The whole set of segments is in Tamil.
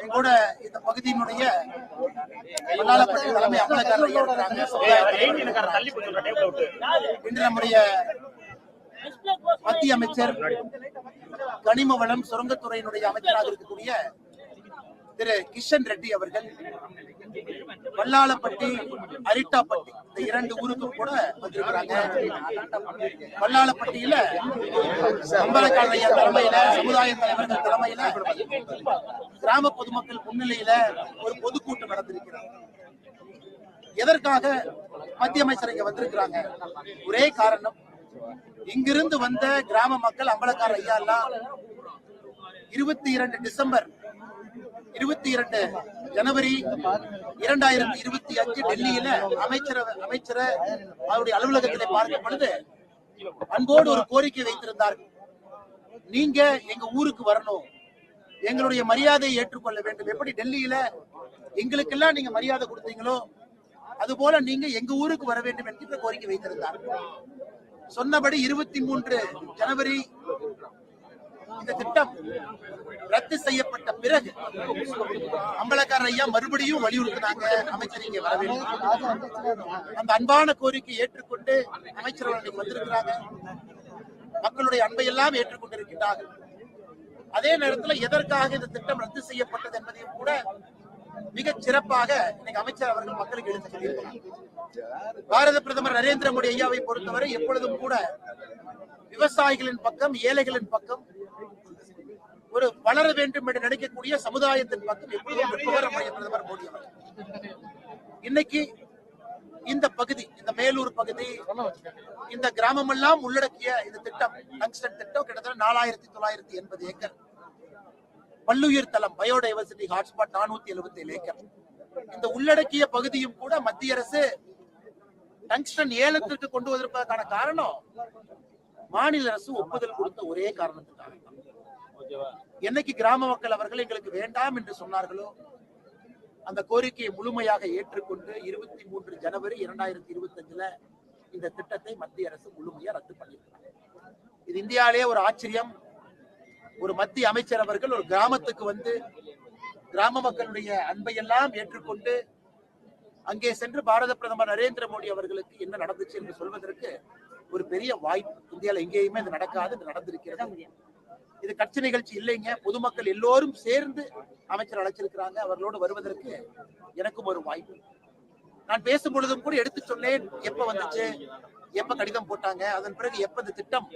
எங்கூட இந்த பகுதியினுடைய வல்லாளப்பட்டி தலைமை அமலக்காரர் இன்று நம்முடைய மத்திய அமைச்சர் கனிம வளம் சுரங்கத்துறையினுடைய அமைச்சராக இருக்கக்கூடிய திரு கிஷன் ரெட்டி அவர்கள் வல்லாளப்பட்டி அரிட்டாப்பட்டி இந்த இரண்டு ஊருக்கும் கூட வந்திருக்கிறாங்க. வல்லாளப்பட்டியில அம்பலக்காரர் ஐயா தலைமையில, சமுதாய தலைவர்கள் தலைமையில, கிராம பொதுமக்கள் முன்னிலையில ஒரு பொதுக்கூட்டம் நடந்திருக்கிறார். எதற்காக மத்திய அமைச்சர் இங்க வந்திருக்கிறாங்க? ஒரே காரணம், இங்கிருந்து வந்த கிராம மக்கள் அம்பலக்காரர் ஐயா எல்லாம் 22 டிசம்பர் 22 ஜனவரி 2025 டெல்லியில அமைச்சர் அவருடைய அலுவலகத்திலே பார்க்கும் பொழுது அன்போடு ஒரு கோரிக்கை வைத்திருந்தார்கள். நீங்க எங்க ஊருக்கு வரணும், எங்களுடைய மரியாதையை ஏற்றுக்கொள்ள வேண்டும். எப்படி டெல்லியில எங்களுக்கெல்லாம் நீங்க மரியாதை கொடுத்தீங்களோ அது போல நீங்க எங்க ஊருக்கு வர வேண்டும் என்கிற கோரிக்கை வைத்திருந்தார்கள். சொன்னபடி 23 ஜனவரி இந்த திட்டம் ரத்து செய்யப்பட்ட பிறகு அம்பலக்காரர் ஐயா மறுபடியும் வலியுறுத்தினாங்க, அமைச்சர் இங்கே வர வேண்டும். அந்த அன்பான கோரிக்கை ஏற்றுக்கொண்டு அமைச்சர் அவர்கள் வந்திருக்கிறாங்க. மக்களுடைய அன்பை எல்லாம் ஏற்றுக்கொண்டிருக்கிறார்கள். அதே நேரத்தில் எதற்காக இந்த திட்டம் ரத்து செய்யப்பட்டது என்பதையும் கூட மிக சிறப்பாக இன்னைக்கு அமைச்சர் அவர்கள் மக்களுக்கு எடுத்து சொல்லியிருக்கிறார். பாரத பிரதமர் நரேந்திர மோடி ஐயாவை பொறுத்தவரை எப்பொழுதும் கூட விவசாயிகளின் பக்கம், ஏழைகளின் பக்கம், ஒரு வளர வேண்டும் என்று நினைக்கக்கூடிய சமுதாயத்தின் பக்கம் எப்பொழுதும் பிரதமர் மோடி அவர்கள். இன்னைக்கு இந்த பகுதி, இந்த மேலூர் பகுதி, இந்த கிராமம் எல்லாம் உள்ளடக்கிய இந்த திட்டம், டங்ஸ்டன் திட்டம், கிட்டத்தட்ட 4980 ஏக்கர் பல்லுயிர் தளம், பயோடைவர்சிட்டி ஹாட்ஸ்பாட் 477 ஏக்கர். இந்த உள்ளடக்கிய பகுதியும் கூட மத்திய அரசு டங்ஸ்டன் ஏலத்திற்கு கொண்டு வருவதற்கான காரணம் மாநில அரசு ஒப்புதல் கொடுத்த ஒரே காரணத்துக்காக. என்னைக்கு கிராம மக்கள் அவர்கள் எங்களுக்கு வேண்டாம் என்று சொன்னார்களோ அந்த கோரிக்கையை முழுமையாக ஏற்றுக்கொண்டு 23 ஜனவரி 2025 இந்த திட்டத்தை மத்திய அரசு முழுமையா ரத்து பண்ணியிருக்கிறார். இது இந்தியாவிலேயே ஒரு ஆச்சரியம். ஒரு மத்திய அமைச்சர் அவர்கள் ஒரு கிராமத்துக்கு வந்து கிராம மக்களுடைய அன்பை எல்லாம் ஏற்றுக்கொண்டு அங்கே சென்று பாரத பிரதமர் நரேந்திர மோடி அவர்களுக்கு என்ன நடந்துச்சு என்று சொல்வதற்கு ஒரு பெரிய வாய்ப்பு. இந்தியாவில் எங்கேயுமே இது நடக்காது, இது நடந்திருக்கிறது. இது கட்சி நிகழ்ச்சி இல்லைங்க, பொதுமக்கள் எல்லோரும் சேர்ந்து அமைச்சர் அழைச்சிருக்கிறாங்க. அவர்களோடு வருவதற்கு எனக்கும் ஒரு வாய்ப்பு. நான் பேசும் பொழுதும் கூட எடுத்து சொன்னேன், எப்ப வந்துச்சு, எப்ப கடிதம் போட்டாங்க, அதன் பிறகு எப்ப இந்த திட்டம்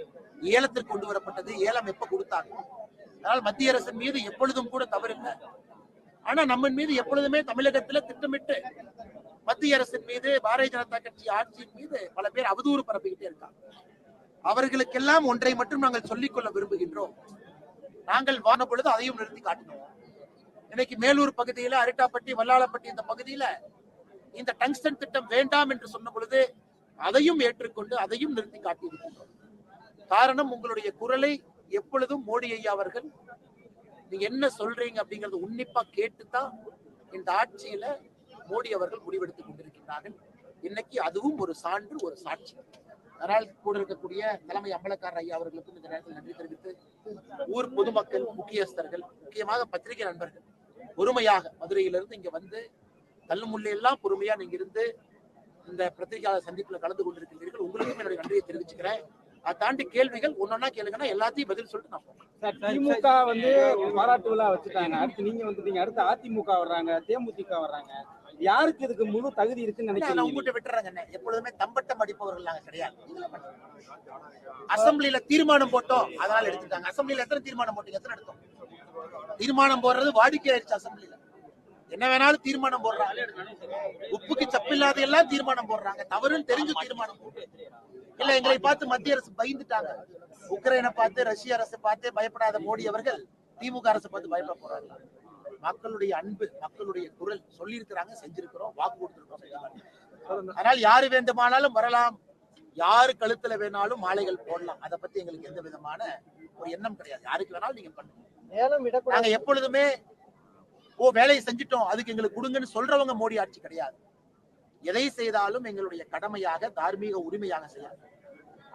ஏலத்திற்கு கொண்டு வரப்பட்டது, ஏலம் எப்ப கொடுத்தாங்க. அதனால் மத்திய அரசின் மீது எப்பொழுதும் கூட தவறில்லை. ஆனா நம்ம மீது எப்பொழுதுமே தமிழகத்துல திட்டமிட்டு மத்திய அரசின் மீது, பாரதிய ஜனதா கட்சி ஆட்சியின் மீது பல பேர் அவதூறு பரப்பிக்கிட்டே இருக்காங்க. அவர்களுக்கெல்லாம் ஒன்றை மட்டும் நாங்கள் சொல்லிக்கொள்ள விரும்புகின்றோம். நாங்கள் வான பொழுது அதையும் நிறுத்தி காட்டினோம். இன்னைக்கு மேலூர் பகுதியில, அரிட்டாப்பட்டி, வல்லாளப்பட்டி இந்த பகுதியில இந்த டங்ஸ்டன் திட்டம் வேண்டாம் என்று சொன்ன பொழுது அதையும் ஏற்றுக்கொண்டு அதையும் நிறுத்தி காட்டியிருக்கின்றோம். காரணம், உங்களுடைய குரலை எப்பொழுதும் மோடி ஐயா அவர்கள் நீங்க என்ன சொல்றீங்க அப்படிங்கறது உன்னிப்பா கேட்டுதான் இந்த ஆட்சியில மோடி அவர்கள் முடிவெடுத்துக் கொண்டிருக்கிறார்கள். இன்னைக்கு அதுவும் ஒரு சான்று, ஒரு சாட்சி. அதனால் கூட இருக்கக்கூடிய தலைமை அம்பலக்காரர் ஐயா அவர்களுக்கும் இந்த நேரத்தில் நன்றி தெரிவித்து, ஊர் பொதுமக்கள், முக்கியஸ்தர்கள், முக்கியமாக பத்திரிகை நண்பர்கள் பொறுமையாக மதுரையிலிருந்து இங்க வந்து தள்ளுமுள்ளை எல்லாம் பொறுமையா நீங்க இருந்து இந்த பத்திரிகையாளர் சந்திப்புல கலந்து கொண்டிருக்கிறீர்கள். உங்களுக்கும் என்னுடைய நன்றியை தெரிவிச்சுக்கிறேன். அதை தாண்டி கேள்விகள் ஒன்னொன்னா கேளுங்கன்னா எல்லாத்தையும் பதில் சொல்லிட்டு நான் போறேன். திமுக வந்து பாராட்டு விழா வச்சுட்டாங்க, அடுத்து நீங்க வந்துட்டீங்க, அடுத்து அதிமுக வர்றாங்க, தேமுதிக வர்றாங்க. யாருக்கு இதுக்கு முழு தகுதி இருக்குன்னு நினைக்கிறேன்? உங்ககிட்ட விட்டுறாங்க. எப்பொழுதுமே தம்பட்டம் அடிப்பவர்கள் நாங்க கிடையாது. அசம்பிளியில தீர்மானம் போட்டோம், அதனால எடுத்துட்டாங்க. அசம்பிளியில எத்தனை தீர்மானம் போட்டீங்க? எத்தனை எடுத்தோம்? தீர்மானம் போடுறது வாடிக்கை ஆயிடுச்சு. அசம்பிளியில என்ன வேணாலும் தீர்மானம் போடுறாங்க. உப்புக்கு சப்பில்லாத எல்லாம் தீர்மானம் போடுறாங்க. தவறுன்னு தெரிஞ்சு தீர்மானம் போட்டு இல்ல, எங்களை பார்த்து மத்திய அரசு பயந்துட்டாங்க. உக்ரைனை பார்த்து, ரஷ்ய அரசு பார்த்து பயப்படாத மோடி அவர்கள் திமுக அரசு பார்த்து பயப்பட போறாங்க. மக்களுடைய அன்பு, மக்களுடைய குரல் சொல்லி இருக்கிறாங்க, செஞ்சிருக்கிறோம், வாக்கு கொடுத்திருக்கிறோம். அதனால் யாரு வேண்டுமானாலும் வரலாம், யாரு கழுத்துல வேணாலும் மாலைகள் போடலாம். அதை பத்தி எங்களுக்கு எந்த விதமான ஒரு எண்ணம் கிடையாது. யாருக்கு வேணாலும் நீங்க பண்ணுங்க. நாங்க எப்பொழுதுமே வேலையை செஞ்சுட்டோம், அதுக்கு எங்களுக்கு கொடுங்கன்னு சொல்றவங்க மோடி ஆட்சி கிடையாது. எதை செய்தாலும் எங்களுடைய கடமையாக, தார்மீக உரிமையாக செய்யாது.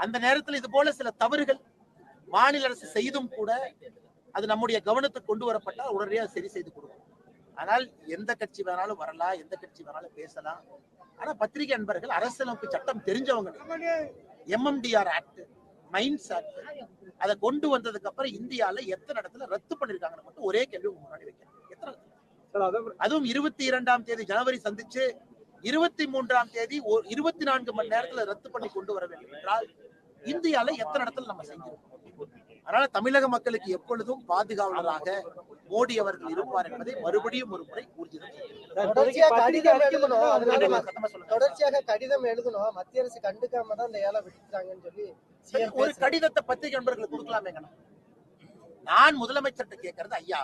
அந்த நேரத்தில் இது போல சில தவறுகள் மாநில அரசு செய்தும் கூட அது நம்முடைய கவனத்துக்கு கொண்டு வரப்பட்டால் உடனடியாக சரி செய்து கொடுக்கும். ஆனால் எந்த கட்சி வேணாலும் வரலாம், எந்த கட்சி வேணாலும் பேசலாம். ஆனா பத்திரிகை அன்பர்கள் அரசியலமைப்பு சட்டம் தெரிஞ்சவங்க. MMDR ஆக்ட், மைன்ஸ் ஆக்ட் அதை கொண்டு வந்ததுக்கு அப்புறம் இந்தியால எத்தனை இடத்துல ரத்து பண்ணிருக்காங்கன்னு மட்டும் ஒரே கேள்வி முன்னாடி வைக்கிறேன். அதுவும் 22ஆம் தேதி ஜனவரி சந்திச்சு 23ஆம் தேதி 24 மணி நேரத்துல ரத்து பண்ணி கொண்டு வர வேண்டும் என்றால் இந்தியால எத்தனை இடத்துல நம்ம செஞ்சிருக்கோம். அதனால தமிழக மக்களுக்கு எப்பொழுதும் பாதுகாவலராக மோடி அவர்கள் இருப்பார் என்பதை மறுபடியும் ஒரு முறை தொடர்ச்சியாக கடிதம் எழுதணும், மத்திய அரசு கண்டுக்காம தான் இந்த ஏலம் விட்டுறாங்கன்னு சொல்லி ஒரு கடிதத்தை பத்திரிகை நண்பர்களுக்கு கொடுக்கலாமே. நான் முதலமைச்சர்கிட்ட கேட்கறது, ஐயா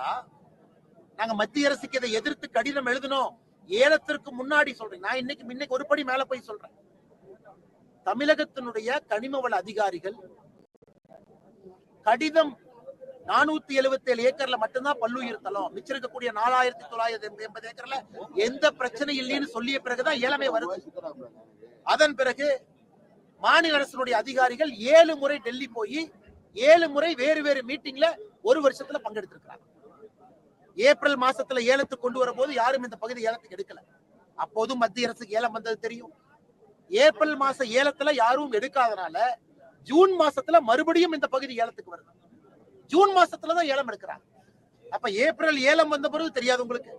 நாங்க மத்திய அரசுக்கு இதை எதிர்த்து கடிதம் எழுதணும், ஏலத்திற்கு முன்னாடி சொல்றேன். நான் இன்னைக்கு ஒரு படி மேல போய் சொல்றேன். தமிழகத்தினுடைய கனிமவள அதிகாரிகள் கடிதம் 477 ஏக்கர்ல மட்டும்தான் பல்லுயிர் தளம், மிச்சம் இருக்கக்கூடிய 4980 ஏக்கர்ல எந்த பிரச்சனை இல்லைன்னு சொல்லிய பிறகுதான் ஏலமே வருது. அதன் பிறகு மாநில அரசுடைய அதிகாரிகள் 7 முறை டெல்லி போய் 7 முறை வேறு வேறு மீட்டிங்ல ஒரு வருஷத்துல பங்கெடுத்திருக்கிறாங்க. ஏப்ரல் மாசத்துல ஏலத்துக்கு கொண்டு வரும் போது யாரும் இந்த பகுதி ஏலத்துக்கு எடுக்கல. அப்போதும் மத்திய அரசுக்கு ஏலம் வந்தது தெரியும். ஏப்ரல் மாச ஏலத்துல யாரும் எடுக்காதனால ஜூன் மாசத்துல மறுபடியும் இந்த பகுதி ஏலத்துக்கு வருது. ஜூன் மாசத்துலதான் ஏலம் எடுக்கிறாங்க. அப்ப ஏப்ரல் ஏலம் வந்த பிறகு தெரியாது உங்களுக்கு.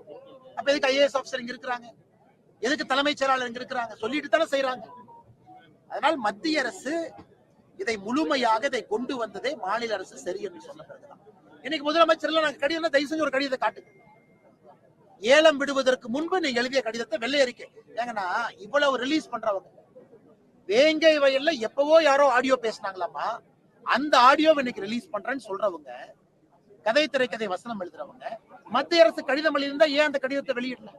அப்ப எதுக்கு IAS ஆபிசர் இங்க இருக்கிறாங்க, எதுக்கு தலைமைச் செயலாளர் இங்க இருக்கிறாங்க, சொல்லிட்டு தானே செய்யறாங்க. அதனால் மத்திய அரசு இதை முழுமையாக இதை கொண்டு வந்ததே மாநில அரசு சரி என்று சொன்ன பிறகுதான். இன்னைக்கு முதலமைச்சர் நாங்க கடிதம் தயவு செஞ்சு ஒரு கடிதத்தை காட்டுங்க. ஏலம் விடுவதற்கு முன்பு நீங்க எழுதிய கடிதத்தை வெள்ளை அறிக்கை. ஏங்கன்னா இவ்வளவு ரிலீஸ் பண்றவங்க வேங்கை வயல்ல எப்பவோ யாரோ ஆடியோ பேசினாங்களாமா, அந்த ஆடியோ இன்னைக்கு ரிலீஸ் பண்றேன்னு சொல்றவங்க, கதை திரைக்கதை வசனம் எழுதுறவங்க, மத்திய அரசு கடிதம் எழுதியிருந்தா ஏன் அந்த கடிதத்தை வெளியிடல?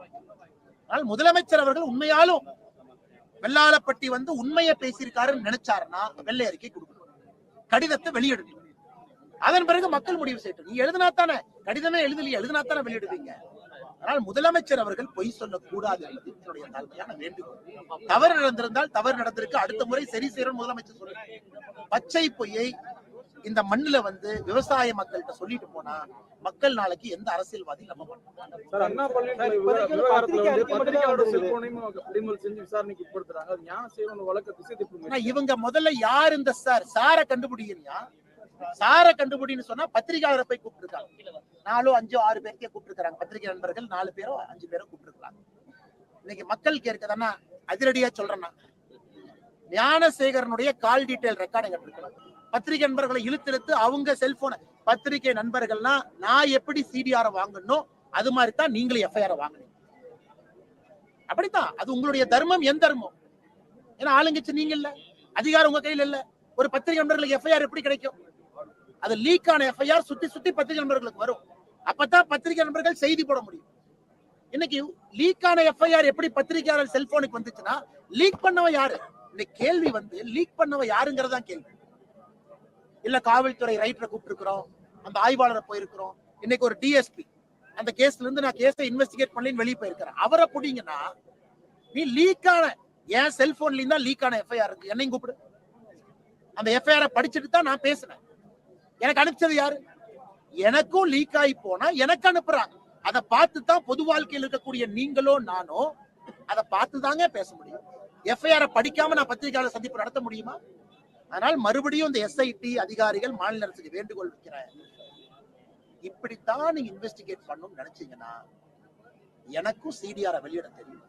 ஆனால் முதலமைச்சர் அவர்கள் உண்மையாலும் வெள்ளாளப்பட்டி உண்மையை பேசியிருக்காருன்னு நினைச்சாருன்னா வெள்ளை அறிக்கை கொடுக்கணும், கடிதத்தை வெளியிடணும். அதன் பிறகு மக்கள் முடிவு செய்யட்டும். நீ எழுதினா தானே, கடிதமே எழுதலையே, எழுதினா தானே வெளியிடுவீங்க. ஆனால் முதலமைச்சர் அவர்கள் பொய் சொல்லக்கூடாது என்பது என்னுடைய தாழ்மையான வேண்டுகோள். தவறு நடந்திருந்தால் தவறு நடந்திருக்கு, அடுத்த முறை சரி செய்யணும் முதலமைச்சர் சொல்றாரு. பச்சை பொய்யை இந்த மண்ணுல விவசாய மக்கள்கிட்ட சொல்லிட்டு போனா மக்கள் நாளைக்கு எந்த அரசியல்வாதி நம்ப மாட்டாங்க. இவங்க முதல்ல யார் இந்த சாரை கண்டுபிடிக்கலையா? சாரை கண்டுபிடின்னு சொன்னா பத்திரிகையாளரை போய் கூப்பிட்டுருக்காங்க. 4, 5, 6 பேருக்கே கூப்பிட்டுருக்காங்க. பத்திரிகை நண்பர்கள் 4 பேரோ 5 பேரோ கூப்பிட்டுருக்காங்க. இன்னைக்கு மக்கள் கேட்கறதுன்னா அதிரடியா சொல்றேன்னா, ஞானசேகரனுடைய கால் டீடைல் ரெக்கார்டு எடுத்துக்கலாம். பத்திரிகை நண்பர்களை இழுத்து அவங்க செல்போனை, பத்திரிகை நண்பர்கள்னா நான் எப்படி CDR வாங்கணும் அது மாதிரி தான் நீங்களும் FIR வாங்கணும். அப்படித்தான், அது உங்களுடைய தர்மம். என் தர்மம். ஏன்னா ஆளுங்கட்சி நீங்க இல்ல, அதிகாரம் உங்க கையில் இல்ல. ஒரு பத்திரிகை நண்பர்களுக்கு FIR எப்படி கிடைக்கும்? அது லீக் ஆன FIR சுத்தி சுத்தி பத்திரிகை நண்பர்களுக்கு வரும். அப்பதான் பத்திரிகை நண்பர்கள் செய்தி போட முடியும். இன்னைக்கு லீக் ஆன FIR எப்படி பத்திரிகையாளர் செல்போனுக்கு வந்துச்சுன்னா லீக் பண்ணவ யாரு? இன்னைக்கு கேள்வி லீக் பண்ணவ யாருங்கிறதான் கேள்வி. இல்ல காவல்துறை ரைட்டரை கூப்பிட்டுருக்கிறோம், அந்த ஆய்வாளரை போயிருக்கிறோம். இன்னைக்கு ஒரு DSP அந்த கேஸ்ல இருந்து நான் கேஸை இன்வெஸ்டிகேட் பண்ணி வெளியே போயிருக்கிறேன். அவரை புடிங்கன்னா நீ லீக் ஆன என் செல்போன்ல தான் லீக் ஆன FIR இருக்கு, என்னையும் கூப்பிடு. அந்த FIR படிச்சுட்டு தான் நான் பேசுனேன். எனக்கு அனுப்பிச்சது யாரு? எனக்கும் லீக் ஆகி போனா எனக்கு அனுப்புறாங்க. அதை பார்த்து தான் பொது வாழ்க்கையில் இருக்கக்கூடிய நீங்களோ நானோ அதை பார்த்து தாங்க பேச முடியும். FIR படிக்காம நான் பத்திரிகையாளர் சந்திப்பு நடத்த முடியுமா? அதனால் மறுபடியும் இந்த SIT அதிகாரிகள் மாநில அரசுக்கு வேண்டுகோள் வைக்கிறேன். இப்படித்தான் நீங்க இன்வெஸ்டிகேட் பண்ணணும்னு நினைச்சீங்கன்னா எனக்கும் CDR வெளியிட தெரியும்,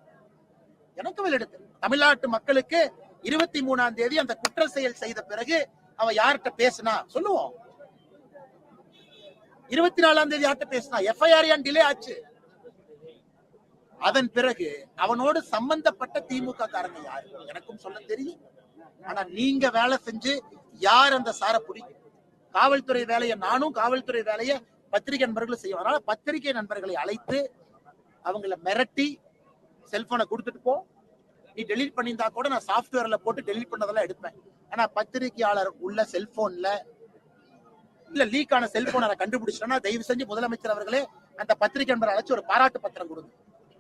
எனக்கு வெளியிட தெரியும். தமிழ்நாட்டு மக்களுக்கு 23ஆம் தேதி அந்த குற்ற செயல் செய்த பிறகு அவன் யார்கிட்ட பேசினா சொல்லுவோம். 24ஆம் தேதி யார்கிட்ட பேசினா FIR ஏன் டிலே ஆச்சு? அதன் பிறகு அவனோடு சம்பந்தப்பட்ட திமுக காரங்க யாரு எனக்கும் சொல்ல தெரியும். ஆனா நீங்க வேலை செஞ்சு யார் அந்த சாரை பிடிக்கும்? காவல்துறை வேலையை நானும், காவல்துறை வேலையை பத்திரிகை நண்பர்களும் செய்யும். அதனால பத்திரிகை நண்பர்களை அழைத்து அவங்களை மிரட்டி செல்போனை கொடுத்துட்டு போ, நீ டெலீட் பண்ணியிருந்தா கூட நான் சாப்ட்வேர்ல போட்டு டெலீட் பண்ணதெல்லாம் எடுப்பேன். ஆனா பத்திரிகையாளர் உள்ள செல்போன்ல இல்ல லீக் ஆன செல்போனை கண்டுபிடிச்சோம்னா தயவு செஞ்சு முதலமைச்சர் அவர்களே அந்த பத்திரிகை நண்பரை அழைச்சு ஒரு பாராட்டு பத்திரம் கொடுங்க.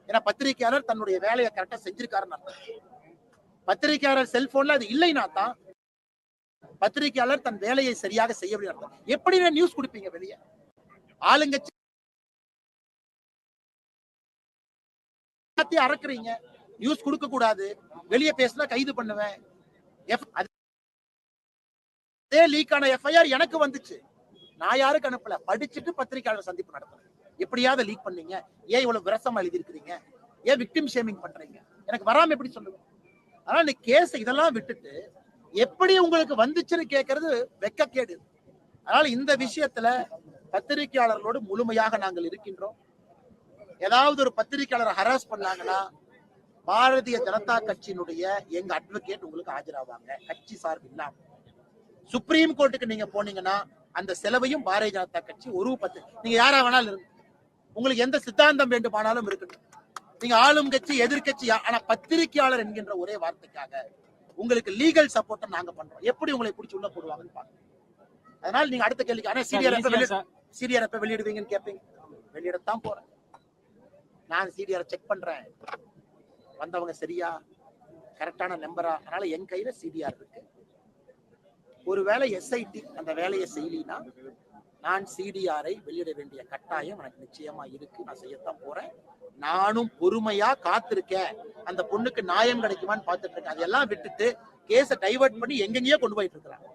ஏன்னா பத்திரிகையாளர் தன்னுடைய வேலையை கரெக்டா செஞ்சிருக்காருன்னு அர்த்தம். பத்திரிகையாளர் செல்போன்ல அது இல்லைன்னா தான் பத்திரிகையாளர் தன் வேலையை சரியாக செய்யவில்லை அர்த்தம். எப்படி நியூஸ் கொடுப்பீங்க வெளியே? ஆளுங்கட்சி அறக்குறீங்க, நியூஸ் கொடுக்க கூடாது, வெளியே பேசினா கைது பண்ணுவேன். அதே லீக்கான எஃப்ஐஆர் எனக்கு வந்துச்சு, நான் யாருக்கு அனுப்பல, படிச்சுட்டு பத்திரிகையாளர் சந்திப்பு நடத்துறேன். எப்படியாவது லீக் பண்ணீங்க, ஏன் இவ்வளவு விரசமா எழுதி இருக்கிறீங்க, ஏன் விக்டிம் ஷேமிங் பண்றீங்க, எனக்கு வராம எப்படி சொல்லுங்க? ஆனா இந்த கேஸ் இதெல்லாம் விட்டுட்டு எப்படி உங்களுக்கு வந்துச்சுன்னு கேட்கறது வெக்கக்கேடு. அதனால இந்த விஷயத்துல பத்திரிகையாளர்களோடு முழுமையாக நாங்கள் இருக்கின்றோம். ஏதாவது ஒரு பத்திரிகையாளரை ஹராஸ் பண்ணாங்கன்னா பாரதிய ஜனதா கட்சியினுடைய எங்க அட்வொகேட் உங்களுக்கு ஆஜராவாங்க, கட்சி சார்பு இல்லாம. சுப்ரீம் கோர்ட்டுக்கு நீங்க போனீங்கன்னா அந்த செலவையும் பாரதிய ஜனதா கட்சி ஒரு நீங்க யாரா வேணாலும் இருக்கு, உங்களுக்கு எந்த சித்தாந்தம் வேண்டுமானாலும் இருக்கட்டும், நீங்க ஆளும் கட்சி எதிர்கட்சி, ஆனா பத்திரிகையாளர் என்கின்ற ஒரே வார்த்தைக்காக உங்களுக்கு லீகல் சப்போர்ட்டை நாங்க பண்றோம். எப்படி உங்களை பிடிச்சி உள்ள போடுவாங்கன்னு பாருங்க. அதனால நீங்க அடுத்த கேள்விக்கு, ஆனா சிடிஆர் எப்ப வெளியிடுவீங்கன்னு கேட்பீங்க. வெளியிடத்தான் போறேன், நான் சிடிஆர் செக் பண்றேன், வந்தவங்க சரியா கரெக்டான நம்பரா. அதனால என் கையில சிடிஆர் இருக்கு. ஒருவேளை எஸ்ஐடி அந்த வேலையை செய்யலினா நான் சிடிஆரை வெளியிட வேண்டிய கட்டாயம் எனக்கு நிச்சயமா இருக்கு. நான் செய்யத்தான் போறேன். நானும் பொறுமையா காத்திருக்கேன், அந்த பொண்ணுக்கு நியாயம் கிடைக்குமான்னு பார்த்துட்டு இருக்கேன். அதெல்லாம் விட்டுட்டு கேஸை டைவர்ட் பண்ணி எங்கெங்கயோ கொண்டு போயிட்டு இருக்கிறாங்க.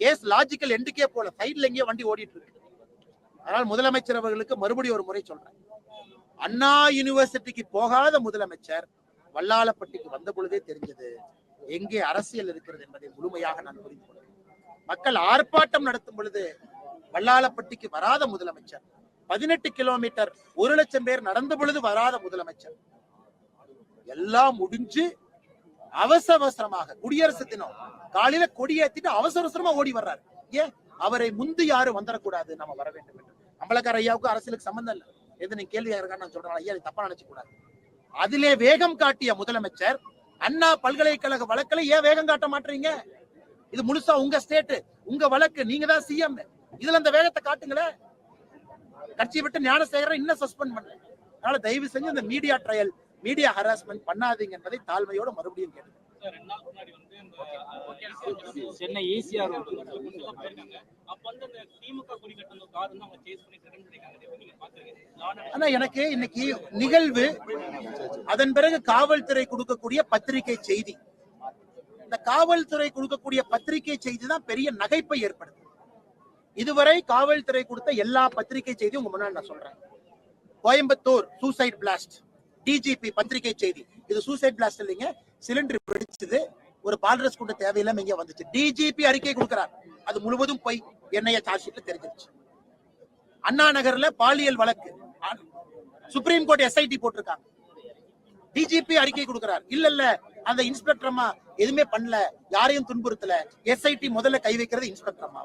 கேஸ் லாஜிக்கல் எண்டுக்கே போல, சைட்ல எங்கேயோ வண்டி ஓடிட்டு இருக்கு. அதனால் முதலமைச்சர் அவர்களுக்கு மறுபடியும் ஒரு முறை சொல்றேன், அண்ணா யூனிவர்சிட்டிக்கு போகாத முதலமைச்சர் வல்லாளப்பட்டிக்கு வந்த பொழுதே தெரிஞ்சது எங்கே அரசியல் இருக்கிறது என்பதை முழுமையாக நான் புரிந்து கொள்கிறேன். மக்கள் ஆர்ப்பாட்டம் நடத்தும் பொழுது வல்லாளப்பட்டிக்கு வராத முதலமைச்சர், 18 கிலோமீட்டர் 1 லட்சம் பேர் நடந்த பொழுது வராத முதலமைச்சர், எல்லாம் முடிஞ்சு அவசரமாக குடியரசு தினம் காலையில கொடியேற்றிட்டு அவசரமா ஓடி வர்றாரு. ஏன்? அவரை முந்தி யாரும் வந்துடக்கூடாது, நம்ம வர வேண்டும் என்று. அம்பலக்கார ஐயாவுக்கு அரசியலுக்கு சம்பந்தம் இல்லை, எது நீங்க கேள்வி இருக்கான்னு நான் சொல்றேன், ஐயா தப்பா நினைச்சு கூடாது. அதிலே வேகம் காட்டிய முதலமைச்சர் அண்ணா பல்கலைக்கழக வழக்கில் ஏன் வேகம் காட்ட மாட்டீங்க? இது முழுசா உங்க ஸ்டேட், உங்க வழக்கு, நீங்க தான் சிஎம், இதுல அந்த வேகத்தை காட்டுங்களேன். கட்சியை விட்டு ஞானசேகரன் இன்னும் சஸ்பெண்ட் பண்ணல. அதனால தயவு செஞ்சு இந்த மீடியா ட்ரையல், மீடியா ஹராஸ்மெண்ட் பண்ணாதீங்க என்பதை தாழ்மையோட மறுபடியும் கேட்டு. சென்னை ஈசிஆர் ஆனா எனக்கு இன்னைக்கு நிகழ்வு, அதன் பிறகு காவல்துறை கொடுக்கக்கூடிய பத்திரிகை செய்தி, இந்த காவல்துறை கொடுக்கக்கூடிய பத்திரிகை செய்தி தான் பெரிய நகைப்பை ஏற்படுது. இதுவரை காவல்துறை கொடுத்த எல்லா பத்திரிகை செய்தியும் உங்க முன்னாடி நான் சொல்றேன். கோயம்புத்தூர் சூசைட் பிளாஸ்ட், டிஜிபி பத்திரிகை செய்தி, இது சூசைட் பிளாஸ்ட் இல்லைங்க, சிலிண்டர் வெடிச்சது, ஒரு பால்ரஸ் குண்டு தேவையில்லாம இங்க வந்துச்சு. டிஜிபி அறிக்கை கொடுக்கிறார், அது முழுவதும் போய் என்ஐஏ சார்ஜ் ஷீட்ல தெரிஞ்சிருச்சு. அண்ணா நகர்ல பாலியல் வழக்கு, சுப்ரீம் கோர்ட் எஸ்ஐடி போட்டிருக்காங்க, டிஜிபி அறிக்கை கொடுக்கிறார், இல்ல அந்த இன்ஸ்பெக்டர் அம்மா எதுவுமே பண்ணல, யாரையும் துன்புறுத்தல, எஸ்ஐடி முதல்ல கை வைக்கிறது இன்ஸ்பெக்டர் அம்மா.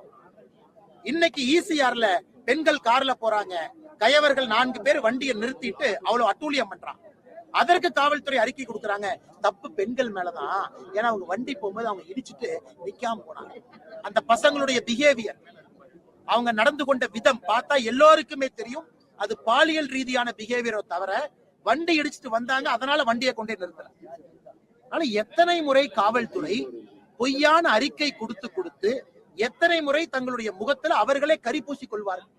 இன்னைக்கு ஈசிஆர்ல பெண்கள் கார்ல போறாங்க, கயவர்கள் 4 பேர் வண்டியை நிறுத்திட்டு அவ்வளவு அட்டூழியம் பண்றாங்க. அதற்கு காவல்துறை அறிக்கை கொடுக்கறாங்க, தப்பு பெண்கள் மேலதான், ஏன்னா அவங்க வண்டி போகும்போது அவங்க இடிச்சுட்டு நிக்காம போனாங்க. அந்த பசங்களுடைய பிஹேவியர், அவங்க நடந்து கொண்ட விதம் பார்த்தா எல்லோருக்குமே தெரியும் அது பாலியல் ரீதியான பிஹேவியரை தவிர வண்டி இடிச்சுட்டு வந்தாங்க, அதனால வண்டியை கொண்டே நிறுத்துறாங்க. அதனால எத்தனை முறை காவல்துறை பொய்யான அறிக்கை கொடுத்து எத்தனை முறை தங்களுடைய முகத்துல அவர்களே கரி பூசி கொள்வார்கள்.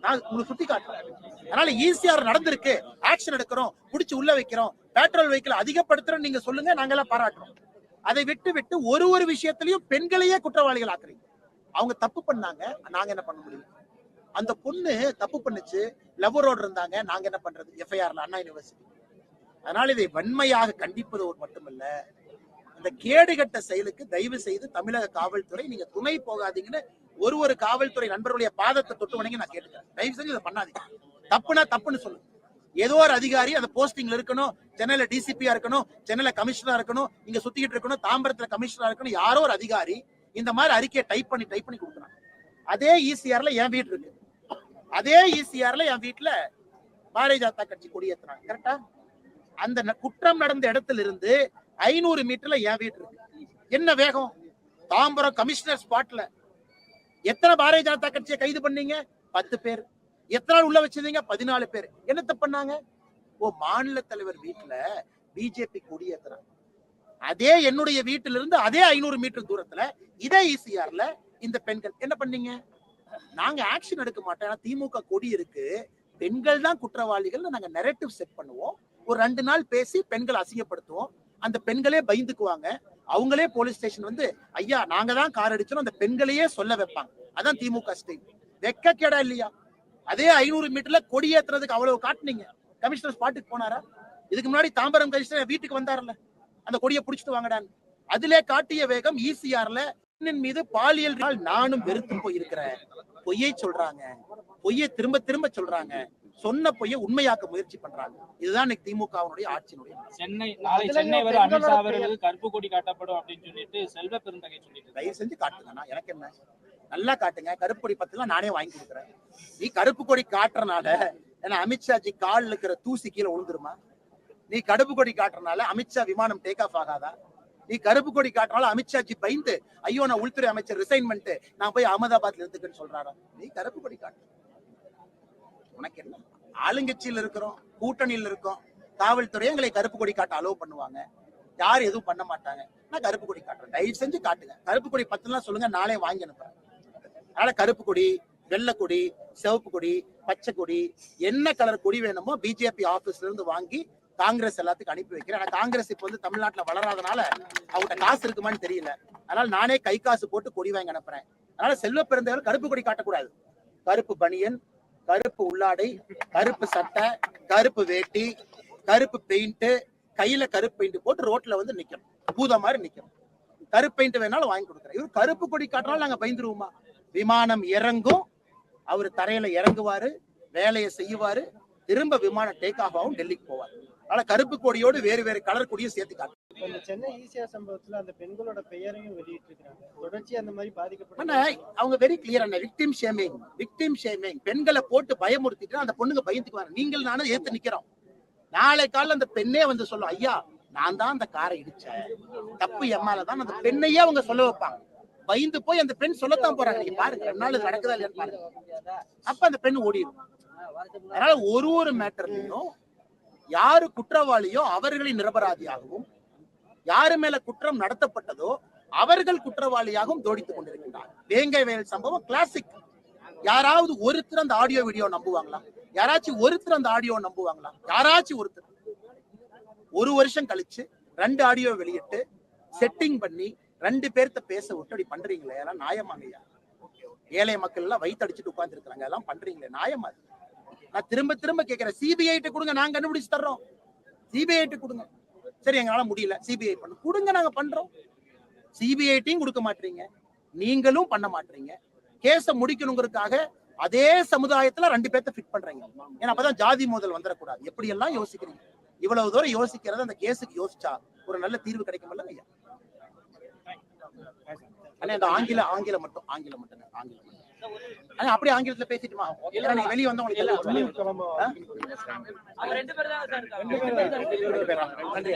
நான் உங்களுக்கு சுட்டி காட்டுறேன். அதனால ஈசிஆர் நடந்திருக்கு, ஆக்ஷன் எடுக்கிறோம், புடிச்சு உள்ள வைக்கிறோம், பெட்ரோல் வெஹிக்கிள் அதிகப்படுத்துறோம் நீங்க சொல்லுங்க, நாங்க எல்லாம் பாராட்டுறோம். அதை விட்டு ஒரு விஷயத்திலையும் பெண்களையே குற்றவாளிகள் ஆக்குறீங்க. அவங்க தப்பு பண்ணாங்க, நாங்க என்ன பண்ண முடியும்? அந்த பொண்ணு தப்பு பண்ணுச்சு, லவ்வரோடு இருந்தாங்க, நாங்க என்ன பண்றது? எஃப்ஐஆர்ல அண்ணா யூனிவர்சிட்டி. அதனால இதை வன்மையாக கண்டிப்பது மட்டுமல்ல, இந்த கேடுகட்ட செயலுக்கு தயவு செய்து தமிழக காவல்துறை நீங்க துணை போகாதீங்கன்னு ஒரு காவல்துறை நண்பர்களுடைய பாதத்தை தொட்டு வணங்கி நான் கேட்டுக்கிறேன். தயவு செஞ்சு இதை பண்ணாதீங்க. தப்புனா தப்புன்னு சொல்லுங்க. ஏதோ ஒரு அதிகாரி அந்த போஸ்டிங்ல இருக்கணும், சென்னையில டிசிபியா இருக்கணும், சென்னையில கமிஷனரா இருக்கணும், இங்க சுத்திக்கிட்டு இருக்கணும், தாம்பரத்துல கமிஷனரா இருக்கணும், யாரோ ஒரு அதிகாரி இந்த மாதிரி அறிக்கையை டைப் பண்ணி கொடுக்குறாங்க. அதே ஈசிஆர்ல என் வீடு இருக்கு, அதே ஈசிஆர்ல என் வீட்டுல பாரதிய ஜனதா கட்சி கொடியேற்றினாங்க. கரெக்டா? அந்த குற்றம் நடந்த இடத்துல இருந்து 500 மீட்டர்ல என் வீடு இருக்கு. என்ன வேகம்? தாம்பரம் கமிஷனர் ஸ்பாட்ல எத்தனை பாரதிய ஜனதா கட்சியை கைது பண்ணீங்க? 10 பேர். எத்தனை நாள் உள்ள வச்சிருந்தீங்க? 14 பேர். என்னத்த பண்ணாங்க? மாநில தலைவர் வீட்டுல பிஜேபி கொடியேத்துறாங்க. அதே என்னுடைய வீட்டிலிருந்து அதே 500 மீட்டர் தூரத்துல இதே ஈசிஆர்ல இந்த பெண்கள் என்ன பண்ணீங்க? நாங்க ஆக்ஷன் எடுக்க மாட்டோம். ஏன்னா திமுக கொடி இருக்கு, பெண்கள் தான் குற்றவாளிகள் நாங்க நெரேட்டிவ் செட் பண்ணுவோம். ஒரு 2 நாள் பேசி பெண்களை அசிங்கப்படுத்துவோம். அந்த பெண்களே பயந்துக்குவாங்க. அவங்களே போலீஸ் ஸ்டேஷன் வந்து ஐயா நாங்க தான் கார் அடிச்சோம் அந்த பெண்களையே சொல்ல வைப்பாங்க. அதான் திமுக ஸ்டைல். வெக்க கேடா இல்லையா? அதே 500 மீட்டர்ல கொடி ஏத்துறதுக்கு அவ்வளவு காட்டுனீங்க. கமிஷனர் ஸ்பாட்டுக்கு போனாரா? இதுக்கு முன்னாடி தாம்பரம் கமிஷனர் வீட்டுக்கு வந்தாருல்ல, அந்த கொடியை புடிச்சிட்டு வாங்கடான்னு. அதிலே காட்டிய வேகம் ஈசிஆர்ல மீது பாலியல் நானும் வெறுத்து போயிருக்கிறேன். பொய்யை சொல்றாங்க, பொய்யை திரும்ப திரும்ப சொல்றாங்க, சொன்ன பொய்யை உண்மையாக்க முயற்சி பண்றாங்க. இதுதான் இன்னைக்கு திமுகவுடைய ஆட்சியினுடைய சென்னை வரும் அமித்ஷா அவர்களுக்கு கருப்பு கொடி காட்டப்படும் அப்படின்னு சொல்லிட்டு செல்வ பெருந்தகை சொல்லிட்டு தயவு செஞ்சு காட்டுங்கண்ணா. எனக்கு என்ன, நல்லா காட்டுங்க. கருப்பு கொடி பத்திலாம் நானே வாங்கி கொடுக்குறேன். நீ கருப்பு கொடி காட்டுறனால ஏன்னா அமித்ஷாஜி கால் இருக்கிற தூசி கீழே விழுந்துருமா? நீ கருப்பு கொடி காட்டுறனால அமித்ஷா விமானம் டேக் ஆஃப் ஆகாதா? நீ கருப்பு கொடி காட்டுறனால அமித்ஷாஜி பயந்து ஐயோ நான் உள்துறை அமைச்சர் ரிசைன்மெண்ட் நான் போய் அகமதாபாத்ல இருந்துக்குன்னு சொல்றாரா? நீ கருப்பு கொடி காட்டு. உனக்கு என்ன? ஆளுங்கட்சியில் இருக்கிறோம், கூட்டணியில் இருக்கோம், காவல்துறை எங்களை கருப்பு கொடி காட்ட அலோவ் பண்ணுவாங்க, யாரும் எதுவும் பண்ண மாட்டாங்க. நான் கருப்பு கொடி காட்டுறேன், தயவு செஞ்சு காட்டுங்க. கருப்பு கொடி பத்துலாம் சொல்லுங்க, நாளே வாங்கி அனுப்புறேன். அதனால கருப்பு கொடி, வெள்ளை கொடி, சிவப்பு கொடி, பச்சை கொடி, என்ன கலர் கொடி வேணுமோ பிஜேபி ஆபீஸ்ல இருந்து வாங்கி காங்கிரஸ் எல்லாத்துக்கும் அனுப்பி வைக்கிறேன். ஆனா காங்கிரஸ் இப்ப வந்து தமிழ்நாட்டுல வளராதனால அவங்ககிட்ட காசு இருக்குமான்னு தெரியல. அதனால நானே கை காசு போட்டு கொடி வாங்கி அனுப்புறேன். அதனால செல்வ பெருந்தகர் கருப்பு கொடி காட்டக்கூடாது. கருப்பு பனியன், கருப்பு உள்ளாடை, கருப்பு சட்டை, கருப்பு வேட்டி, கருப்பு பெயிண்ட், கையில கருப்பு பெயிண்ட் போட்டு ரோட்ல வந்து நிக்கணும், பூத மாதிரி நிக்கணும். கருப்பு பெயிண்ட் வேணாலும் வாங்கி கொடுக்குறேன். இவர் கருப்பு கொடி காட்டினாலும் நாங்க பயந்துருவோமா? விமானம் இறங்கும், அவரு தரையில இறங்குவாரு, வேலையை செய்வாரு, திரும்ப விமானம் டேக் ஆஃப் ஆகும், டெல்லிக்கு போவார். அதனால கருப்பு கொடியோடு வேறு வேறு கலர் கொடியும் சேர்த்து காட்டு. இந்த சென்னை ஈசிஆர் சம்பவத்துல அந்த பெண்களோட பெயரையும் வெளியிட்டு இருக்காங்க. தொடர்ச்சி அந்த மாதிரி பாதிக்கப்பட்ட அவங்க very clear. Victim shaming, victim shaming. பெண்களை போட்டு பயமுறுத்திட்டு அந்த பொண்ணுங்க பயந்துக்குவாங்க. நீங்கள் நானும் ஏத்து நிக்கிறோம். நாளை கால அந்த பெண்ணே வந்து சொல்லும், ஐயா நான் தான் அந்த காரை இடிச்சேன், தப்பு எம்மாலதான். அந்த பெண்ணையே அவங்க சொல்ல வைப்பாங்க. பயந்து போய் அந்த பெண் சொல்லத்தான் போறாங்க. நீங்க பாருங்க 2 நாள் நடக்குதா இல்லையான்னு பாருங்க. அப்ப அந்த பெண் ஓடிடும். அதனால ஒரு மேட்டர்லயும் யாரு குற்றவாளியோ அவர்களை நிரபராதியாகவும், யாரு மேல குற்றம் நடத்தப்பட்டதோ அவர்கள் குற்றவாளியாகவும் ஜோடித்துக் கொண்டிருக்கின்றார். வேங்கை வயல் சம்பவம் கிளாசிக். யாராவது ஒருத்தர் அந்த ஆடியோ வீடியோ நம்புவாங்களா? யாராச்சும் ஒருத்தர் அந்த ஆடியோ நம்புவாங்களா? யாராச்சும் ஒருத்தர்? 1 வருஷம் கழிச்சு 2 ஆடியோ வெளியிட்டு செட்டிங் பண்ணி 2 பேர்த்த பேச விட்டு அப்படி பண்றீங்களே, எல்லாம் நியாயமாங்கய்யா? ஏழை மக்கள் எல்லாம் வயிற்று அடிச்சுட்டு உட்கார்ந்து இருக்காங்க, எல்லாம் பண்றீங்களே, நியாயமா? நான் திரும்ப திரும்ப கேட்கிறேன், சிபிஐ கொடுங்க, நாங்க கண்டுபிடிச்சு தர்றோம். சிபிஐ கொடுங்க. சரி எங்களால முடியல, சிபிஐ பண்ணு கொடுங்க, நாங்க பண்றோம். சிபிஐட்டையும் கொடுக்க மாட்டீங்க, நீங்களும் பண்ண மாட்டீங்க. கேஸ முடிக்கணுங்கிறதுக்காக அதே சமுதாயத்துல 2 பேர்த்த ஃபிட் பண்றீங்க. ஏன்னா அப்பதான் ஜாதி மோதல் வந்துடக்கூடாது. எப்படி எல்லாம் யோசிக்கிறீங்க? இவ்வளவு தூரம் யோசிக்கிறது அந்த கேஸுக்கு யோசிச்சா ஒரு நல்ல தீர்வு கிடைக்கும்ல ஐயா? அந்த ஆங்கிலம் மட்டும் அப்படியே ஆங்கிலத்துல பேசிட்டுமா? வெளியே வந்தா உங்களுக்கு நன்றி.